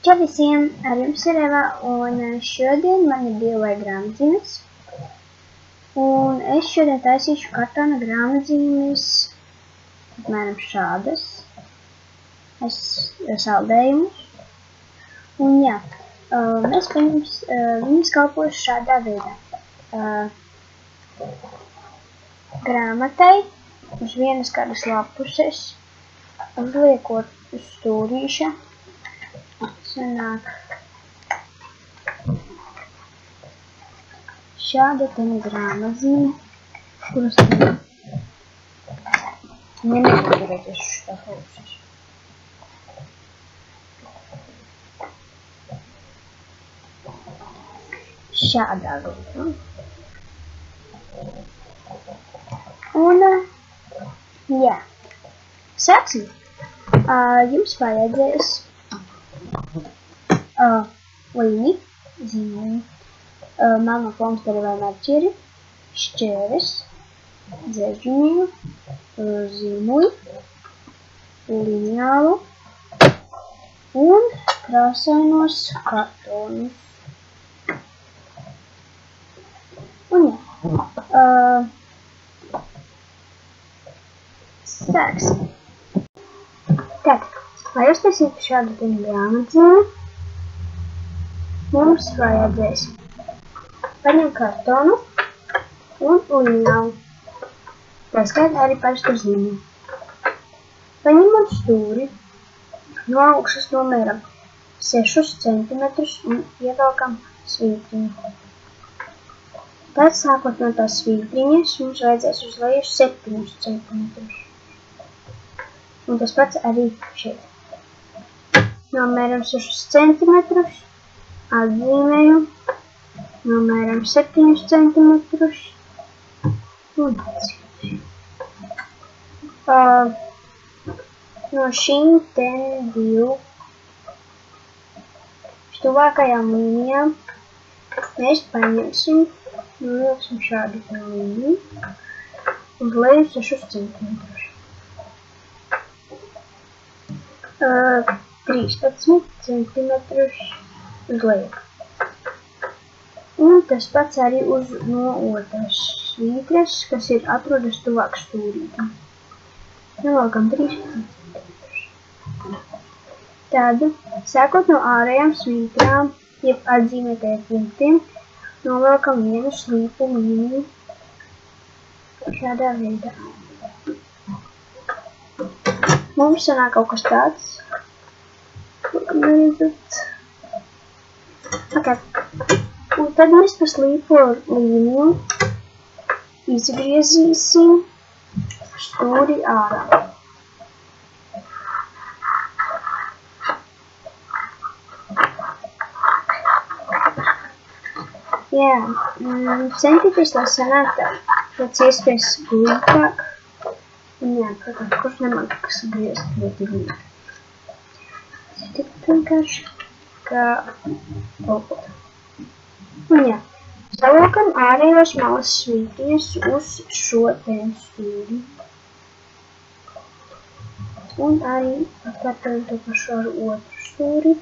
Čau visiem, ar jums ir Eva, un šodien man ir DIY grāmatzīmes. Un es šodien taisīšu kartona grāmatzīmes, apmēram šādas. Es saldējumus. Un jā, mēs pirms viņas kalpošu šādā veidā. Grāmatai uz vienas kādas lapuses uzliekot uz stūrīša. Sanāk šāda grāmatzīme, kuras nevar redzēt šitā klauses. Šādā veidā. Un, jā, sāksim. Jums vajadzēs līni, zīmoli, melno plomsteri vai marķieri, šķēres, dzēžņu, zīmuli, lineālu un krāsainos kartonus. Un jā, sāksim. Tātad, lai uztaisītu šādu grāmatzīmi, mums vajadzēs paņemt kartonu un lineālu. Tā skaitā arī parastu zīmoli. Paņemam stūri, no augšas nomēram 6 cm un ievelkam svītriņu. Tad sākot no tās svītriņas mums vajadzēs uz leju 7 cm. Un tas pats arī šeit. Nomēram 6 cm. Atzīmējam, nomēram 7 cm un atzīmējam. No šīm te divu stuvākajām līnijām mēs paņemsim, novilksim šādu līniju un leju 6 cm. 13 cm uz leju. Un tas pats arī no otras svītras, kas ir atrodas tuvāk stūrītam. Novelkam 13 cm. Tad, sākot no ārējām svītrām, jeb atzīmētajiem punktiem, novelkam vienu slīpu līniju šādā veidā. Mums sanāk kaut kas tāds. Un tad mēs pa slīpo līniju izgriezīsim stūri ārā. Jā, centieties, lai sanāk pēc iespējas glītāk. Un jā, protams, kurš nemāk, kas griezt ļoti glīti. Tik vienkārši, kā lopot. Un jā, savalkam ārējos malas svītriņas uz šo ten stūri. Un arī atkārtojam to pašu ar otru stūri.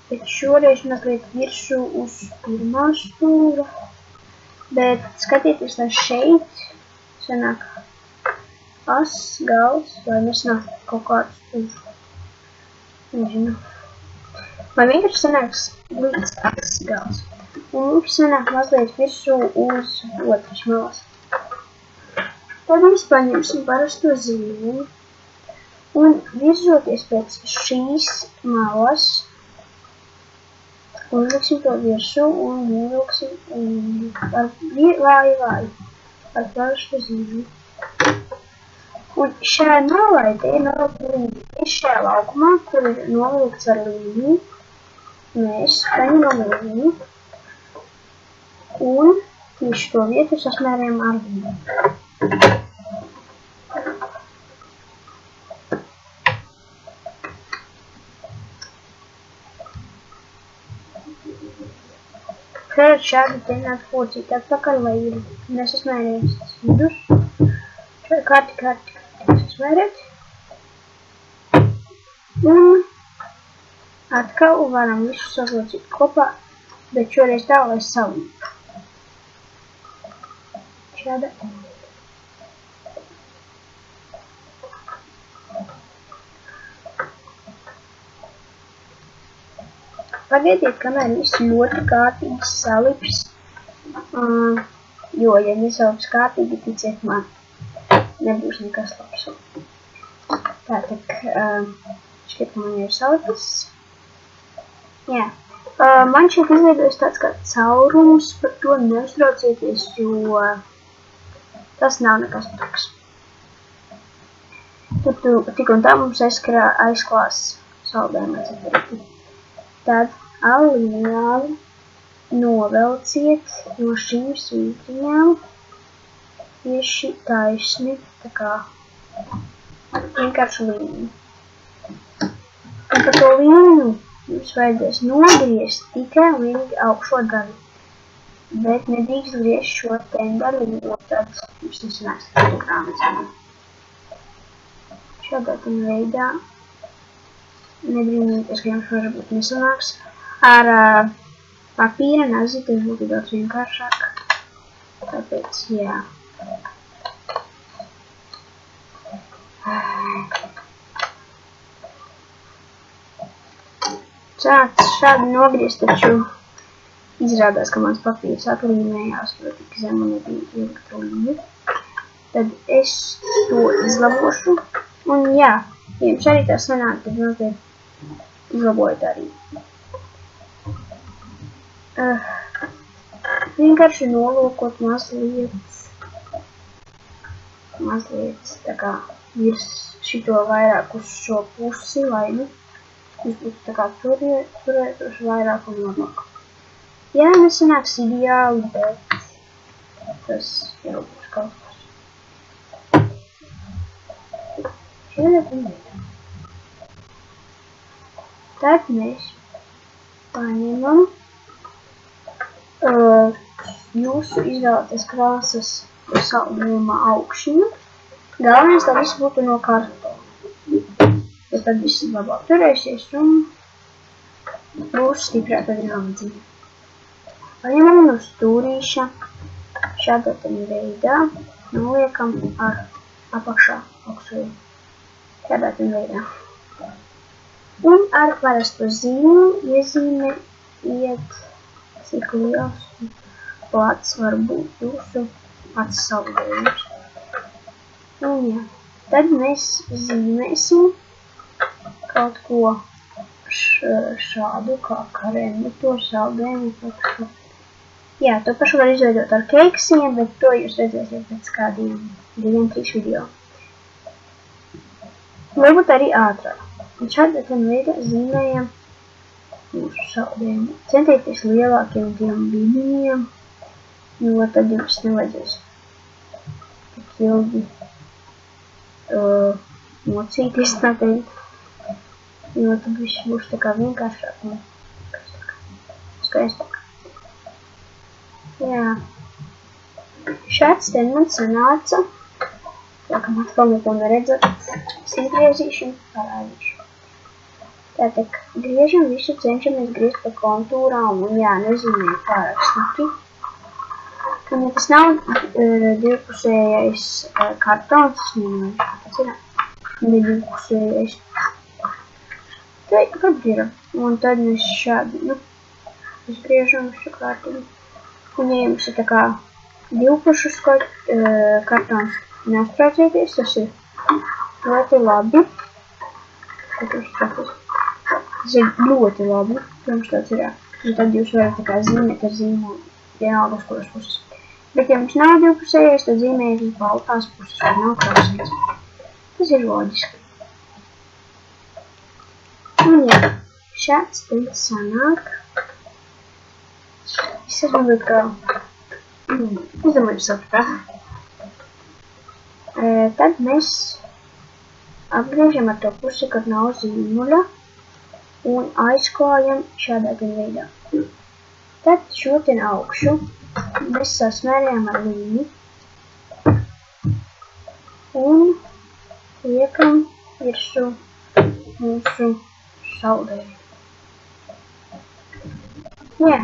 Bet šoreiz mazliet virsū uz pirmā stūra. Bet skatieties, lai šeit sanāk as, gals, vai nesanāk kaut kāds uz, nezinu. Vai vienkārši sanāks līdz as, gals. Un mums sanāk mazliet virsū uz otras malas. Tad mēs paņemsim parasto zīmoli. Un virzoties pēc šīs malas, uzliksim to virsū un ievilksim ar vāju ar parasto zīmoli. Un šajā malai te ir novilkta līnija. Tieši šajā laukumā, kur ir novilkts ar līniju, mēs paņemam līniju un tieši to vietu sasmērējam ar līniju. Šeit šādi te nāk focīt atpakaļ, lai ir nesasmērējams tas vidus. Šeit kārti sasmērēt. Un Atkal varam visu savilcīt kopā, bet šoreiz tā, lai salītu. Šāda. Pagaidiet, kamēr viss ļoti kārtīgi salips, jo, ja nesalips kārtīgi, ticiet man, nebūs nekas labs. Tātad, šķiet, ka man ir salipis. Jā. Man šeit izveidojas tāds kā caurums, par to neuztraucieties, jo tas nav nekas traks. Tur tik un tā mums aizklās saldējumā cipariti. Tad ar lineāli novelciet no šīm svītriņām tieši taisni, tā kā vienkārši līniju. Un par to līniju jums vajadzēs nogriezt tikai un vienīgi augšo daļu, bet nedrīkst griezt šo daļu, jo tad jums nesanāks fotogrāmicām. Šādā veidā nebrīnīties, ka jums varbūt nesanāks. Ar papīra nazi tas būtu daudz vienkāršāk. Tāpēc, jā. Šādi nogriezt, taču izrādās, ka mans papīrs atlīmējās, jo tik zemu nebija ielikt līniju. Tad es to izlabošu. Un jā, ja jums arī tā sanāk, tad noteikti izlabojiet arī. Vienkārši nolūkot mazliet tā kā virs šito vairāk uz šo pusi, lai jūs būtu tā kā turētoši vairāk un labāk. Jā, nesanāks ideāli, bet tas jau būs kaut kas. Tad mēs paņemam jūsu izvēlēties krāsas saldējuma augšņu. Galvenais, lai viss būtu no kartona. Jo tad viss labāk turēsies un būs stiprāka grāmatiņa. Paņemam no stūrīša šādā veidā, noliekam ar apakšā augšēju. Šādā veidā. Un ar parasto zīmi iezīmējiet, cik liels un plats var būt jūsu pats saldējums. Un jā, tad mēs zīmēsim kaut ko šādu, kā karēmu, to saldējumu. Jā, to pašu var izveidot ar keksiem, bet to jūs redzēsiet pēc kādiem 2-3 video. Varbūt arī ātrāk. Un šādā veidā zīmējam mūsu saldējumu. Centieties lielākiem tiem līnijiem, jo tad jums nevajadzēs tik ilgi mocīties, tā teikt. Jo tad viss būs tā kā vienkāršāk un skaistāk. Jā. Šāds te man sanāca. Laikam atkal neko neredzat. Es izgriezīšu un parādīšu. Tātad griežam visu, cenšamies griezt pa kontūrām un jā, nezīmēju pārāk stipri. Un ja tas nav divpusējais kartons, es nezinu, tas ir divpusējais. Tad ir. Un tad mēs šādi, izgriežam visu kārtīgi. Un ja jums ir tā kā divpušus kartons, neuztraucieties, tas ir ļoti labi. Tas ir ļoti labi, jums tāds ir. Un tad jūs varat tā kā zīmēt ar zīmolu vienalga uz kuras puses. Bet ja jums nav divpusējais, tad zīmējiet uz baltās puses, vai nav krāsīts. Tas ir loģiski. Un jā, šāds te sanāk. Es domāju, ka... Es domāju, sapratāt. Tad mēs apgriežam ar to pusi, kad nav zīmuļa, un aizklājam šādā veidā. Tad šo te augšu mēs sasmērējam ar līni un liekam virsū mūsu saldējumu. Jā,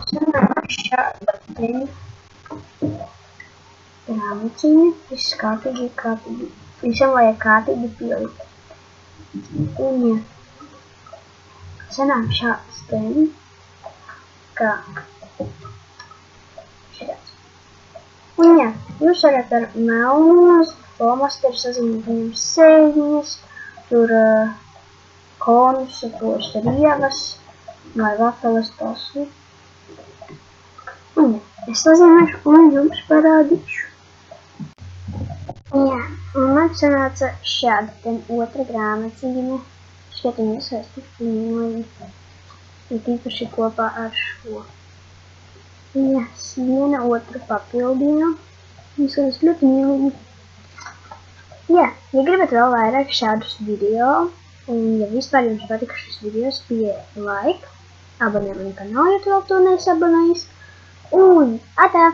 sanāk šāda grāmatiņa, viss kārtīgi, visam vajag kārtīgi pielikt. Un, jā, sanāk šāds kā šāds. Un, jā, jūs varat ar melnos flomasteru sazīmēt viņam sēņas, tur konus, tos rievas, vai vafeles tasli. Un, jā, es sazīmēšu un jums parādīšu. Jā, un man sanāca šāda otra grāmatiņa. Šķiet, viņa iesaistīt viņu, ir tīpaši kopā ar šo. Jā, viena otru papildina. Viņas ir ļoti mīlīgi. Jā, ja gribat vēl vairāk šādus video, un ja vispār jums patika šis video, spiediet like, abonē mani kanālu, ja tu vēl to neesi abonējis. Un atā!